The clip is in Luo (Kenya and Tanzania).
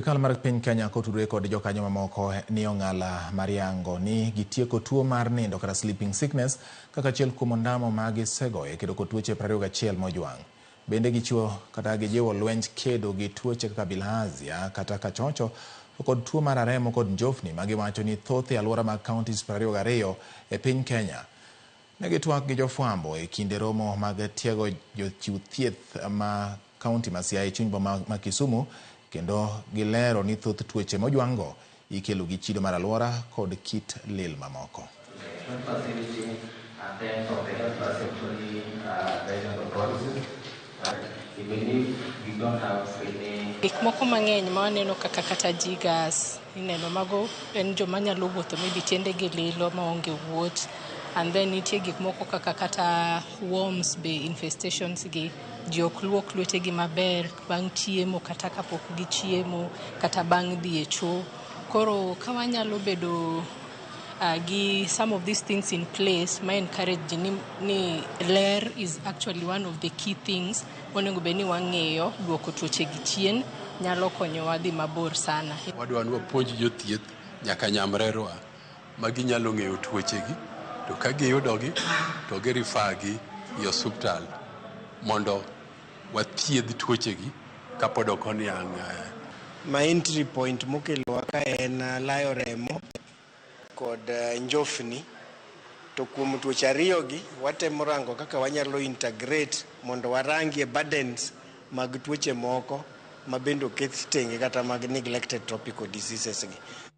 Sirkal mar piny Kenya kotudore kod jokanyo mamoko ni ong'ala mariango ni gitieko tuo mar nindo kata sleeping sickness kaka achiel kuom ondamo ma gisegoyo e kedo kod tuoche 21 mojwang'. Bende gijiwo lwenj kedo gi tuoche kaka bilharzia kata kachocho kod tuo mar remo kod njofni ma giwacho ni thoth e alwora mag counties 22 e piny Kenya. Ne gitwak gi jofwambo e kinde romo mag tiego jochiw thieth ma kaunti ma Siaya e chuny boma ma Kisumu, kendo gilero ni thoth tuoche mojwang'go ikelo gi chido mar alwora kod kit lil mamoko. Gik moko mang'eny ma waneno kaka kata jigas ineno mago en joma nyalo wuotho maybe tiendegi lilo maonge wuot, and then nitie gik moko kaka kata worms be infestations gi ji ok luok lwetegi maber bang' chiemo kata kapok gichiemo kata bang' dhi e cho. Koro ka wanyalo bedo gi some of these things in place ma encourage ni ler is actually one of the key things monego bed ni wang'eyo duoko tuoche gi chien nyalo konyowa dhi mabor sana. Wadwa ni wapuonj jothieth nyaka nyamrerwa ma ginyalo ng'eyo tuochegi, to ka giyudogi to girifagi i osuptal mondo wathiedh tuochegi kapod ok oniang'. Ma entry point mokelowa ka en layo remo kod njofni, to kuom tuoche ariyogi watemo rango kaka wanyalo integrate mondo warangie burdens mag tuoche moko ma bende oketh tenge kata mag neglected tropical diseases gi.